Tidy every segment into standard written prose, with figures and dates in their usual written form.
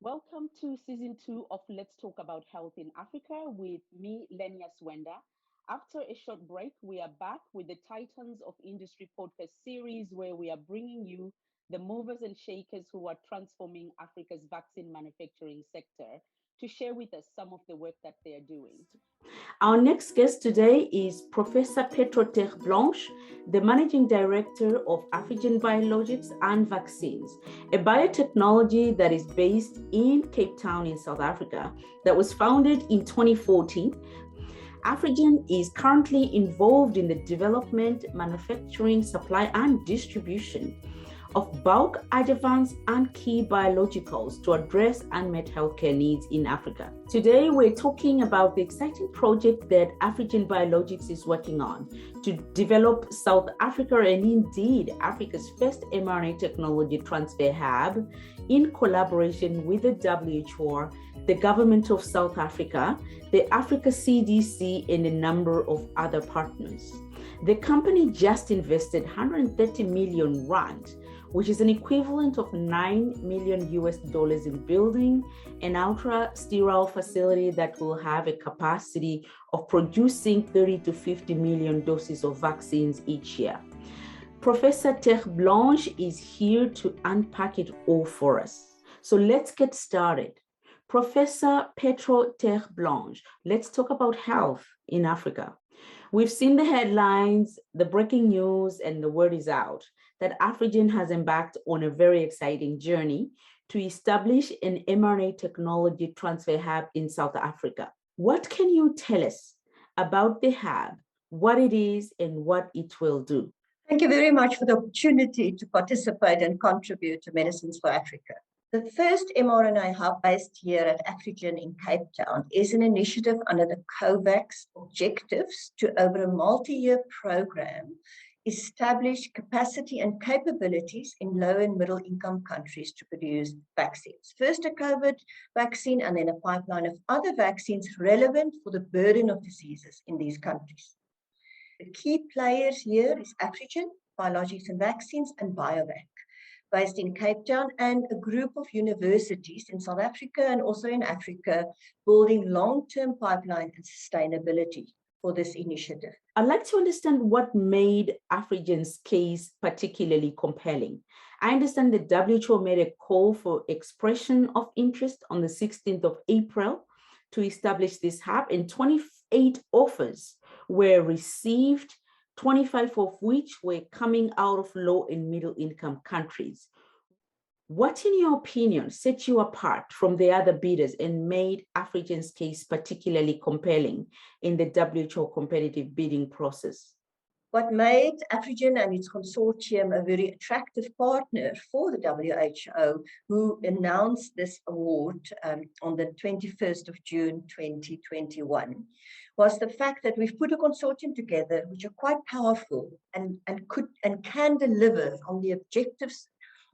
Welcome to season 2 of Let's Talk About Health in Africa with me, Lenias Hwenda. After a short break, we are back with the Titans of Industry podcast series where we are bringing you the movers and shakers who are transforming Africa's vaccine manufacturing sector to share with us some of the work that they are doing. Our next guest today is Professor Petro Terblanche, the Managing Director of Afrigen Biologics and Vaccines, a biotechnology that is based in Cape Town in South Africa that was founded in 2014. Afrigen is currently involved in the development, manufacturing, supply, and distribution of bulk adjuvants and key biologicals to address unmet healthcare needs in Africa. Today, we're talking about the exciting project that Afrigen Biologics is working on to develop South Africa and indeed Africa's first mRNA technology transfer hub in collaboration with the WHO, the government of South Africa, the Africa CDC, and a number of other partners. The company just invested 130 million rand, which is an equivalent of $9 million in building an ultra-sterile facility that will have a capacity of producing 30 to 50 million doses of vaccines each year. Professor Terblanche is here to unpack it all for us. So let's get started. Professor Petro Terblanche, let's talk about health in Africa. We've seen the headlines, the breaking news, and the word is out that Afrigen has embarked on a very exciting journey to establish an mRNA technology transfer hub in South Africa. What can you tell us about the hub, what it is, and what it will do? Thank you very much for the opportunity to participate and contribute to Medicines for Africa. The first mRNA hub based here at Afrigen in Cape Town is an initiative under the COVAX objectives to, over a multi-year program, establish capacity and capabilities in low and middle income countries to produce vaccines. First a COVID vaccine and then a pipeline of other vaccines relevant for the burden of diseases in these countries. The key players here is Afrigen, Biologics and Vaccines, and BioVac, based in Cape Town, and a group of universities in South Africa and also in Africa, building long-term pipeline and sustainability for this initiative. I'd like to understand what made Afrigen's case particularly compelling. I understand the WHO made a call for expression of interest on the 16th of April to establish this hub, and 28 offers were received, 25 of which were coming out of low and middle income countries. What, in your opinion, set you apart from the other bidders and made Afrigen's case particularly compelling in the WHO competitive bidding process? What made Afrigen and its consortium a very attractive partner for the WHO, who announced this award on the 21st of June 2021, was the fact that we've put a consortium together which are quite powerful and can deliver on the objectives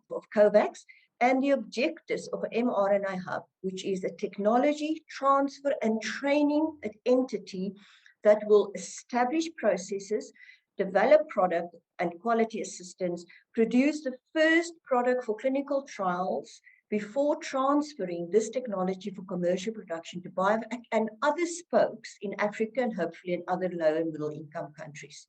of COVAX and the objectives of an mRNA hub, which is a technology transfer and training entity that will establish processes, develop product and quality assistance, produce the first product for clinical trials before transferring this technology for commercial production to BioVac and other spokes in Africa and hopefully in other low and middle income countries.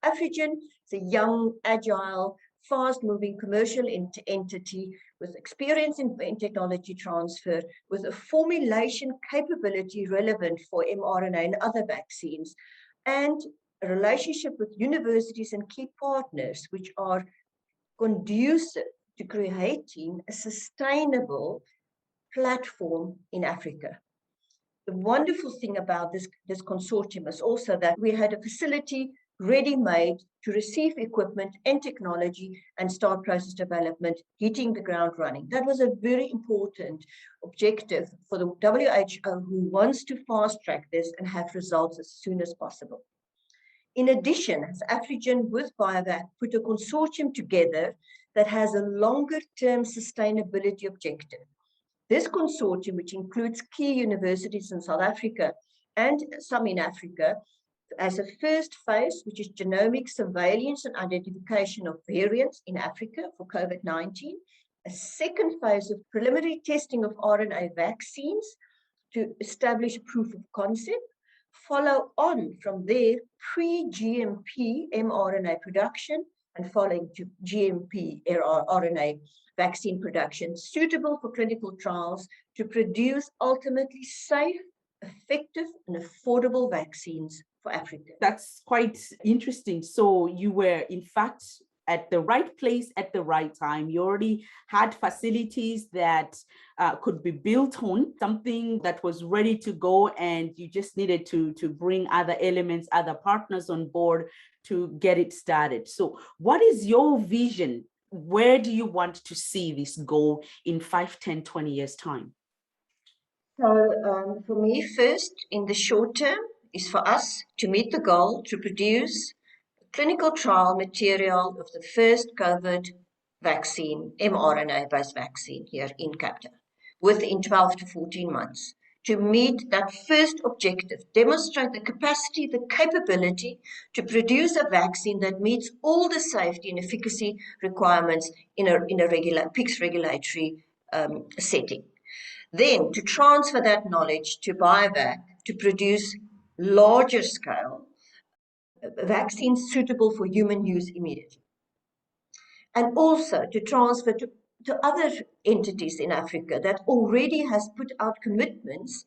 Afrigen is a young, agile, fast-moving commercial entity with experience in technology transfer, with a formulation capability relevant for mRNA and other vaccines, and a relationship with universities and key partners which are conducive to creating a sustainable platform in Africa. The wonderful thing about this consortium is also that we had a facility ready-made to receive equipment and technology and start process development, hitting the ground running. That was a very important objective for the WHO, who wants to fast-track this and have results as soon as possible. In addition, as Afrigen with BioVac put a consortium together that has a longer-term sustainability objective. This consortium, which includes key universities in South Africa and some in Africa, as a first phase, which is genomic surveillance and identification of variants in Africa for COVID-19, a second phase of preliminary testing of RNA vaccines to establish proof of concept, follow on from there pre-GMP mRNA production, and following to GMP RNA vaccine production suitable for clinical trials to produce ultimately safe, effective, and affordable vaccines for Africa. That's quite interesting. So you were, in fact, at the right place at the right time. You already had facilities that could be built on, something that was ready to go, and you just needed to bring other elements, other partners on board to get it started. So what is your vision? Where do you want to see this go in 5, 10, 20 years' time? So for me, first, in the short term, is for us to meet the goal to produce clinical trial material of the first COVID vaccine, mRNA-based vaccine here in Cape Town, within 12 to 14 months. To meet that first objective, demonstrate the capacity, the capability to produce a vaccine that meets all the safety and efficacy requirements in a regular PICS regulatory setting. Then to transfer that knowledge to BioVac to produce larger scale vaccines suitable for human use immediately. And also to transfer to other entities in Africa that already has put out commitments,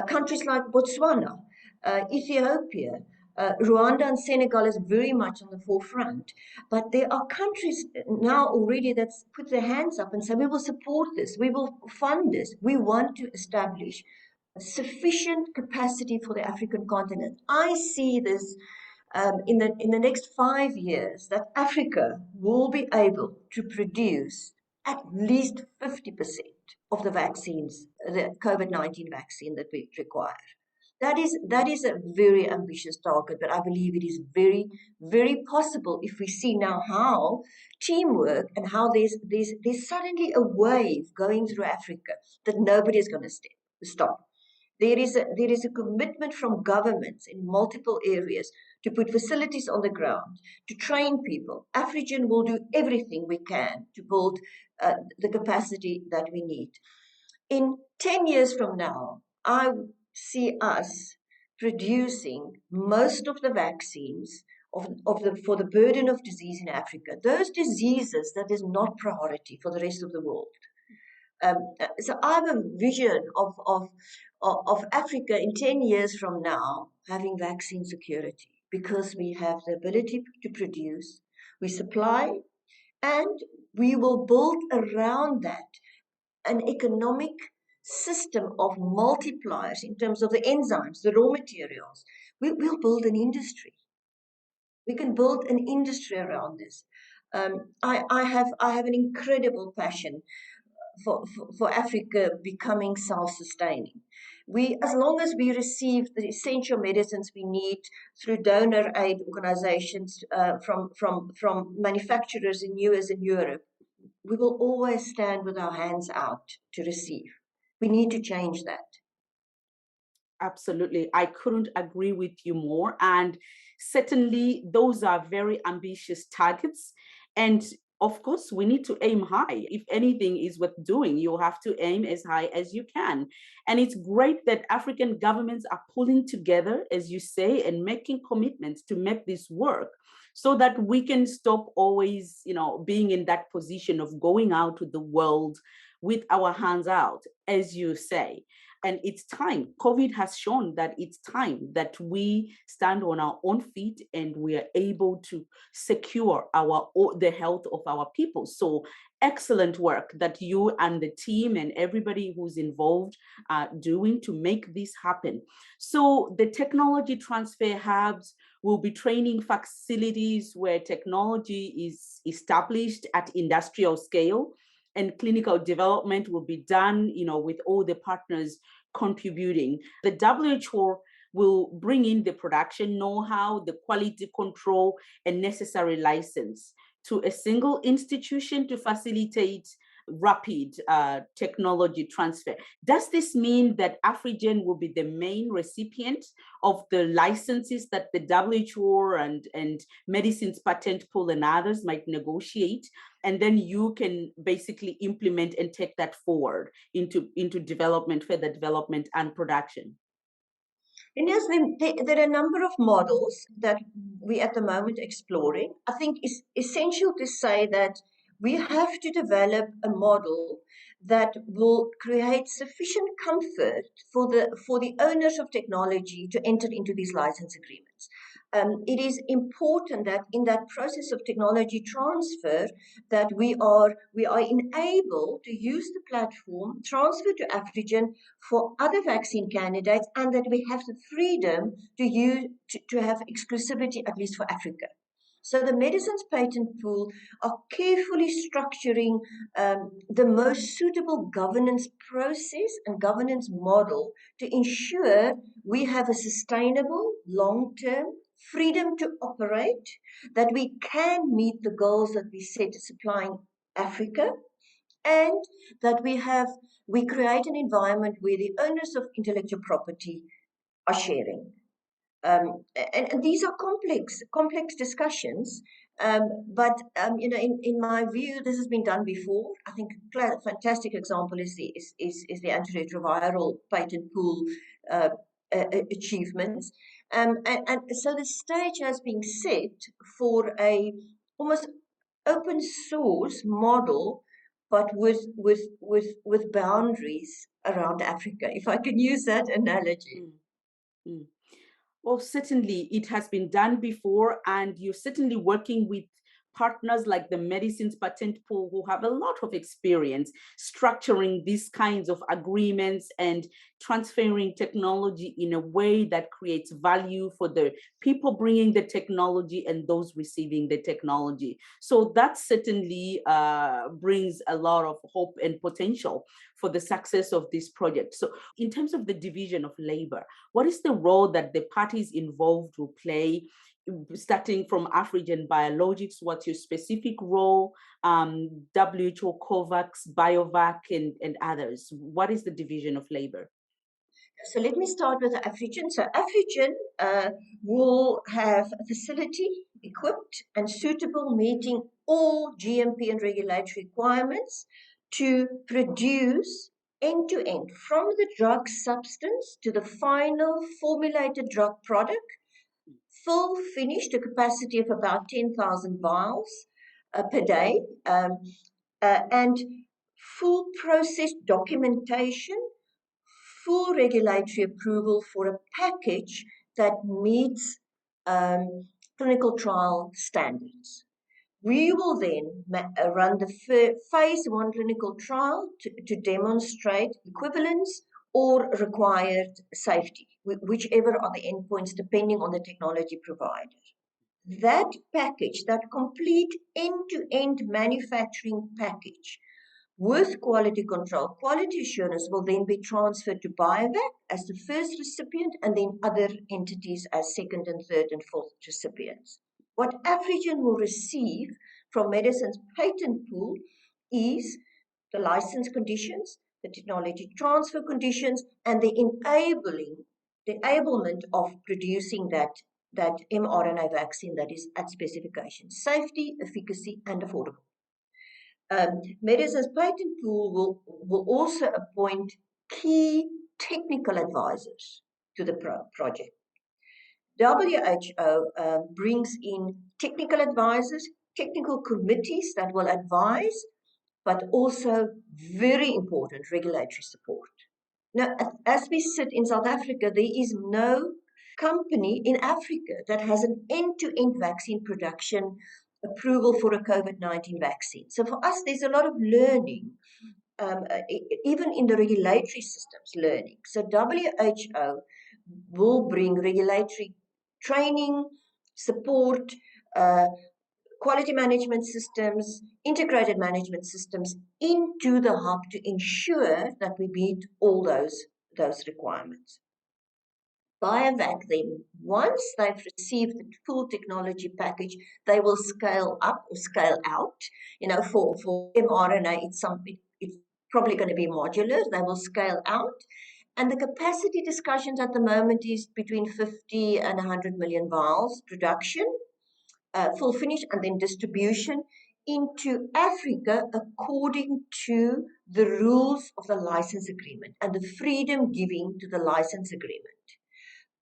countries like Botswana, Ethiopia, Rwanda and Senegal is very much on the forefront. But there are countries now already that's put their hands up and say, we will support this, we will fund this. We want to establish sufficient capacity for the African continent. I see this in the next 5 years, that Africa will be able to produce at least 50% of the vaccines, the COVID-19 vaccine that we require. That is a very ambitious target, but I believe it is very, very possible if we see now how teamwork and how there's suddenly a wave going through Africa that nobody is going to stop. There is a commitment from governments in multiple areas to put facilities on the ground, to train people. Afrigen will do everything we can to build the capacity that we need. In 10 years from now, I see us producing most of the vaccines for the burden of disease in Africa. Those diseases that is not priority for the rest of the world. So I have a vision of Africa in 10 years from now having vaccine security because we have the ability to produce, we supply, and we will build around that an economic system of multipliers in terms of the enzymes, the raw materials. We'll build an industry. We can build an industry around this. I have an incredible passion for Africa becoming self-sustaining. As long as we receive the essential medicines we need through donor aid organizations from manufacturers in US and Europe, we will always stand with our hands out to receive. We need to change that. Absolutely. I couldn't agree with you more. And certainly those are very ambitious targets. And of course, we need to aim high. If anything is worth doing, you have to aim as high as you can. And it's great that African governments are pulling together, as you say, and making commitments to make this work so that we can stop always, being in that position of going out to the world with our hands out, as you say. And it's time. COVID has shown that it's time that we stand on our own feet and we are able to secure the health of our people. So excellent work that you and the team and everybody who's involved are doing to make this happen. So the technology transfer hubs will be training facilities where technology is established at industrial scale, and clinical development will be done, with all the partners contributing. The WHO will bring in the production know-how, the quality control, and necessary license to a single institution to facilitate rapid technology transfer. Does this mean that Afrigen will be the main recipient of the licenses that the WHO and Medicines Patent Pool and others might negotiate? And then you can basically implement and take that forward into development, further development and production? And yes, there are a number of models that we at the moment exploring. I think it's essential to say that we have to develop a model that will create sufficient comfort for the owners of technology to enter into these license agreements. It is important that in that process of technology transfer that we are enabled to use the platform, transfer to Afrigen for other vaccine candidates, and that we have the freedom to have exclusivity, at least for Africa. So the Medicines Patent Pool are carefully structuring the most suitable governance process and governance model to ensure we have a sustainable, long-term freedom to operate, that we can meet the goals that we set supplying Africa, and that we create an environment where the owners of intellectual property are sharing. And these are complex discussions, but in my view, this has been done before. I think a fantastic example is the antiretroviral patent pool achievements, and so the stage has been set for a almost open source model, but with boundaries around Africa, if I can use that analogy. Mm. Well, certainly it has been done before, and you're certainly working with partners like the Medicines Patent Pool who have a lot of experience structuring these kinds of agreements and transferring technology in a way that creates value for the people bringing the technology and those receiving the technology. So that certainly brings a lot of hope and potential for the success of this project. So in terms of the division of labor, what is the role that the parties involved will play, starting from Afrigen Biologics? What's your specific role, WHO, COVAX, BioVac, and others? What is the division of labor? So let me start with Afrigen. So Afrigen will have a facility equipped and suitable, meeting all GMP and regulatory requirements to produce end-to-end, from the drug substance to the final formulated drug product, full finish to capacity of about 10,000 vials per day, and full process documentation, full regulatory approval for a package that meets clinical trial standards. We will then run the phase 1 clinical trial to demonstrate equivalence or required safety, whichever are the endpoints depending on the technology provider. That package, that complete end-to-end manufacturing package with quality control, quality assurance, will then be transferred to BioVac as the first recipient, and then other entities as second and third and fourth recipients. What Afrigen will receive from Medicines Patent Pool is the license conditions, the technology transfer conditions, and the enablement of producing that mRNA vaccine that is at specification, safety, efficacy, and affordable. Medicines Patent Pool will also appoint key technical advisors to the project. WHO brings in technical advisors, technical committees that will advise, but also very important regulatory support. Now, as we sit in South Africa, there is no company in Africa that has an end-to-end vaccine production approval for a COVID-19 vaccine. So for us, there's a lot of learning, even in the regulatory systems learning. So WHO will bring regulatory training, support, quality management systems, integrated management systems into the hub to ensure that we meet all those requirements. BioVac then, once they've received the full technology package, they will scale up or scale out. For mRNA, it's probably going to be modular. They will scale out. And the capacity discussions at the moment is between 50 and 100 million vials production, full finish, and then distribution into Africa according to the rules of the license agreement and the freedom giving to the license agreement.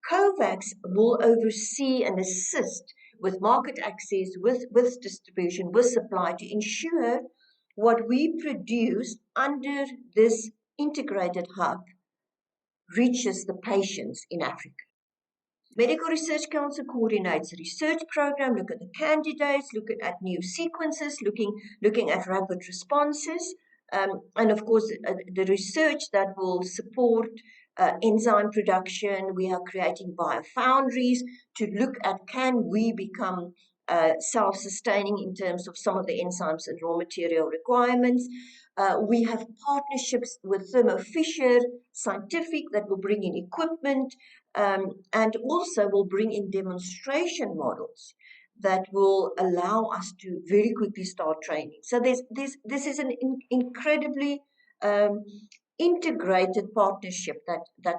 COVAX will oversee and assist with market access, with distribution, with supply to ensure what we produce under this integrated hub reaches the patients in Africa. Medical Research Council coordinates a research program, look at the candidates, look at new sequences, looking at rapid responses, and of course the research that will support enzyme production. We are creating biofoundries to look at, can we become self-sustaining in terms of some of the enzymes and raw material requirements. We have partnerships with Thermo Fisher Scientific that will bring in equipment, and also will bring in demonstration models that will allow us to very quickly start training. So this is an incredibly integrated partnership that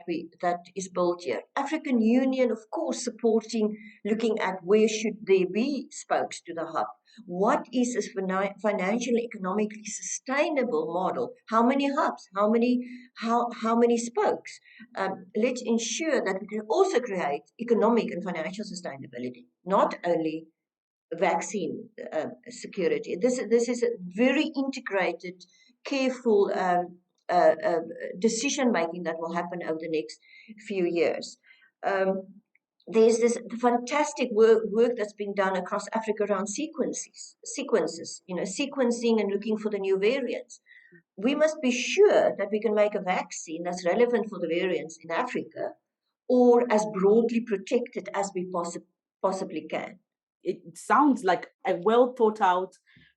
is built here. African Union, of course, supporting, looking at where should there be spokes to the hub. What is a financially, economically sustainable model? How many hubs? How many spokes? Let's ensure that we can also create economic and financial sustainability, not only vaccine security. This is a very integrated, careful decision making that will happen over the next few years. There's this fantastic work that's been done across Africa around sequences, sequencing and looking for the new variants. We must be sure that we can make a vaccine that's relevant for the variants in Africa, or as broadly protected as we possibly can. It sounds like a well thought out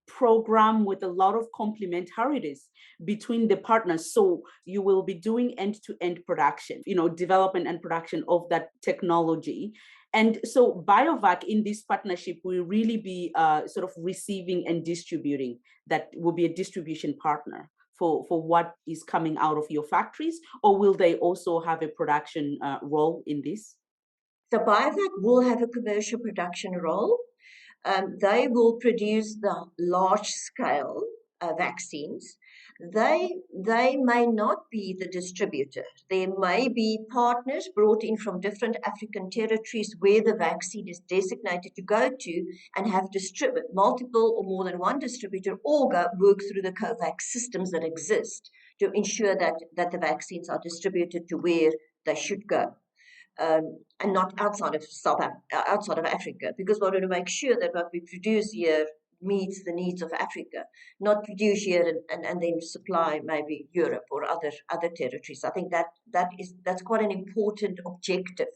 program with a lot of complementarities between the partners. So you will be doing end-to-end production, development and production of that technology. And so BioVac in this partnership will really be sort of receiving and distributing. That will be a distribution partner for what is coming out of your factories, or will they also have a production role in this? So BioVac will have a commercial production role. They will produce the large-scale vaccines. They may not be the distributor. There may be partners brought in from different African territories where the vaccine is designated to go to, and have multiple or more than one distributor, or work through the COVAX systems that exist to ensure that the vaccines are distributed to where they should go. And not outside of Africa, because we want to make sure that what we produce here meets the needs of Africa, not produce here and then supply maybe Europe or other territories. I think that's quite an important objective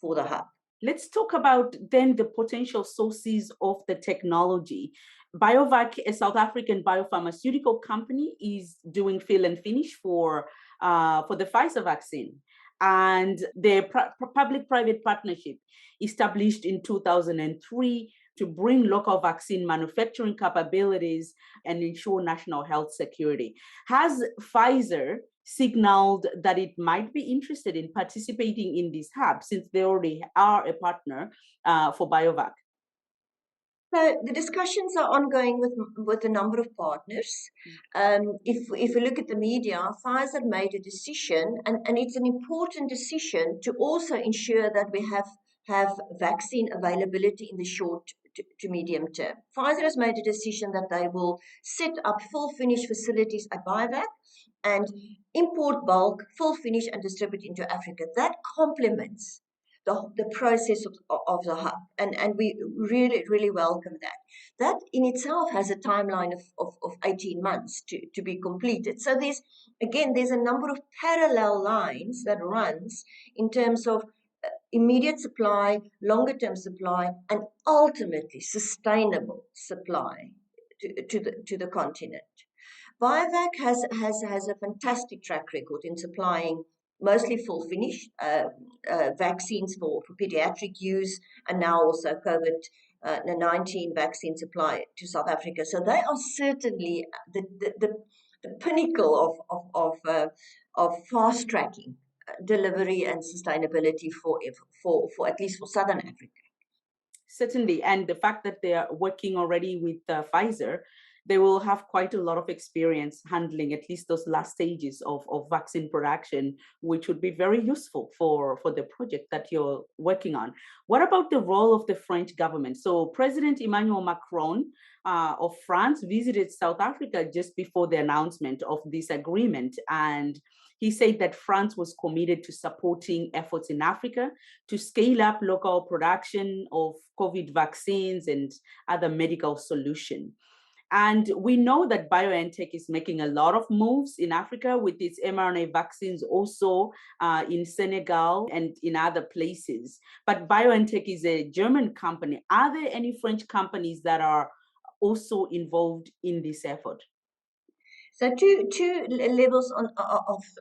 for the hub. Let's talk about then the potential sources of the technology. BioVac, a South African biopharmaceutical company, is doing fill and finish for the Pfizer vaccine. And the public-private partnership established in 2003 to bring local vaccine manufacturing capabilities and ensure national health security. Has Pfizer signaled that it might be interested in participating in this hub, since they already are a partner for BioVac? So the discussions are ongoing with a number of partners. If we look at the media, Pfizer made a decision, and it's an important decision to also ensure that we have vaccine availability in the short to medium term. Pfizer has made a decision that they will set up full finish facilities at BioVac and import bulk, full finish, and distribute into Africa. That complements the process of the hub, and we really welcome that. That in itself has a timeline of 18 months to be completed. So there's a number of parallel lines that runs in terms of immediate supply, longer term supply, and ultimately sustainable supply to the continent. BioVac has a fantastic track record in supplying mostly full finish vaccines for pediatric use, and now also COVID-19 vaccine supply to South Africa. So they are certainly the pinnacle of fast tracking delivery and sustainability for at least for Southern Africa. Certainly. And the fact that they are working already with Pfizer, they will have quite a lot of experience handling at least those last stages of vaccine production, which would be very useful for the project that you're working on. What about the role of the French government? So President Emmanuel Macron of France visited South Africa just before the announcement of this agreement. And he said that France was committed to supporting efforts in Africa to scale up local production of COVID vaccines and other medical solutions. And we know that BioNTech is making a lot of moves in Africa with its mRNA vaccines, also in Senegal and in other places. But BioNTech is a German company. Are there any French companies that are also involved in this effort? So two levels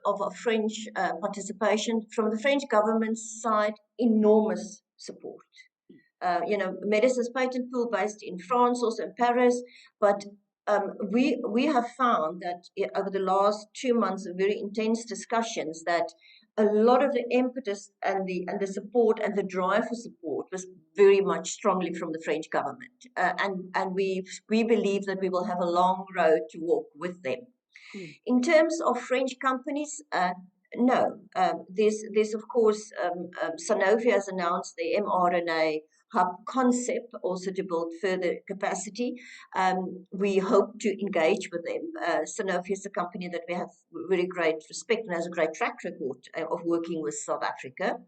of French participation. From the French government's side, enormous support. Medicines patent pool based in France, also in Paris, but we have found that over the last 2 months of very intense discussions that a lot of the impetus and the support and the drive for support was very much strongly from the French government, and we believe that we will have a long road to walk with them. In terms of French companies, no. There's of course Sanofi has announced the mRNA hub concept, also to build further capacity. We hope to engage with them. Sanofi is a company that we have very great respect and has a great track record of working with South Africa.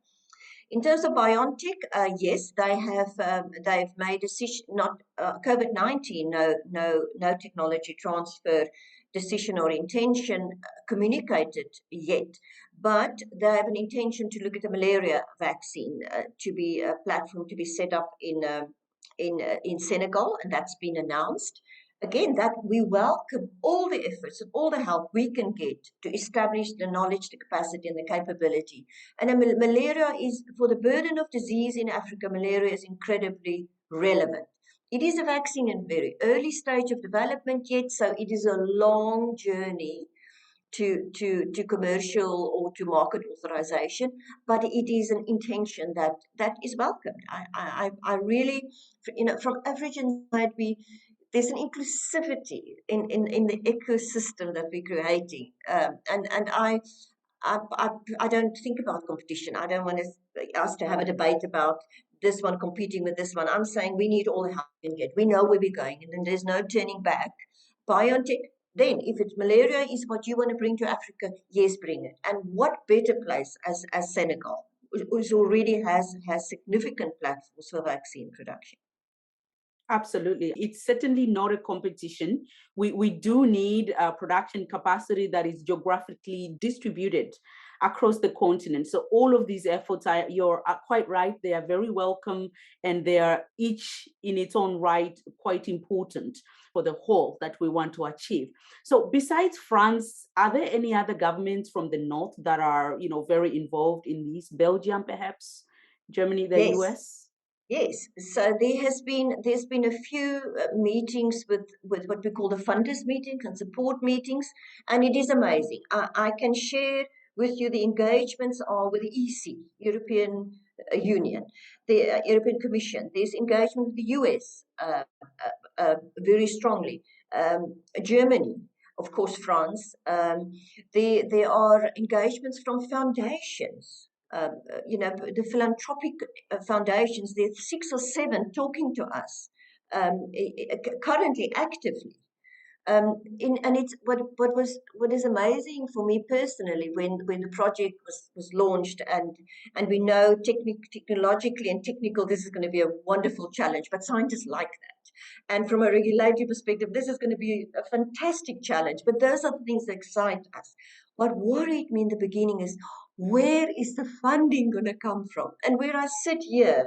In terms of BioNTech, yes, they've made a decision. Not COVID-19, no technology transfer decision or intention communicated yet, but they have an intention to look at the malaria vaccine to be a platform to be set up in Senegal, and that's been announced. Again, that we welcome all the efforts and all the help we can get to establish the knowledge, the capacity, and the capability. And malaria is, for the burden of disease in Africa, malaria is incredibly relevant. It is a vaccine in very early stage of development yet, so it is a long journey to commercial or to market authorization, but it is an intention that is welcomed. I really, from Afrigen side, there's an inclusivity in the ecosystem that we're creating, and I don't think about competition. I don't want us to have a debate about this one competing with this one. I'm saying we need all the help we can get. We know where we're going, and then there's no turning back. BioNTech, then, if it's malaria is what you want to bring to Africa, yes, bring it. And what better place as Senegal, which already has significant platforms for vaccine production. Absolutely. It's certainly not a competition. We do need a production capacity that is geographically distributed across the continent. So all of these efforts you're quite right. They are very welcome, and they are each in its own right quite important for the whole that we want to achieve. So besides France, are there any other governments from the north that are, very involved in this? Belgium, perhaps, Germany, the Yes. US? Yes, so there's been a few meetings with what we call the funders meetings and support meetings, and it is amazing. I can share with you the engagements are with the EC, European Union, the European Commission. There's engagement with the US very strongly, Germany, of course, France. There are engagements from foundations. The philanthropic foundations, there's 6 or 7 talking to us currently actively. And it's what is amazing for me personally when the project was launched, and we know technologically and technical this is going to be a wonderful challenge, but scientists like that. And from a regulatory perspective, this is going to be a fantastic challenge. But those are the things that excite us. What worried me in the beginning is, where is the funding going to come from? And where I sit here,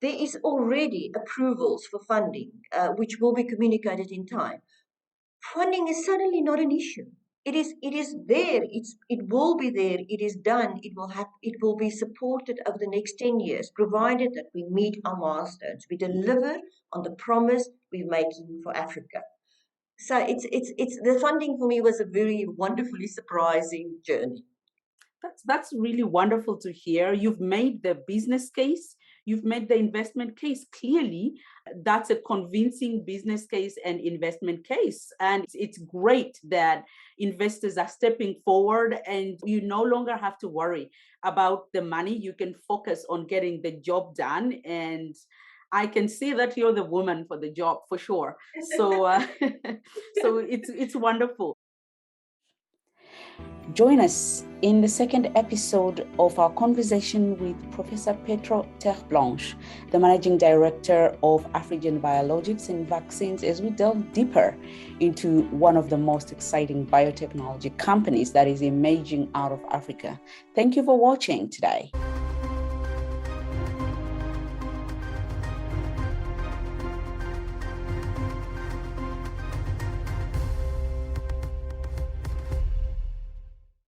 there is already approvals for funding, which will be communicated in time. Funding is suddenly not an issue. It is there. It will be there. It is done. It will be supported over the next 10 years, provided that we meet our milestones. We deliver on the promise we're making for Africa. So it's the funding for me was a very wonderfully surprising journey. That's really wonderful to hear. You've made the business case, you've made the investment case clearly. That's a convincing business case and investment case. And it's great that investors are stepping forward and you no longer have to worry about the money. You can focus on getting the job done. And I can see that you're the woman for the job for sure. So, so it's wonderful. Join us in the second episode of our conversation with Professor Petro Terblanche, the Managing Director of Afrigen Biologics and Vaccines, as we delve deeper into one of the most exciting biotechnology companies that is emerging out of Africa. Thank you for watching today.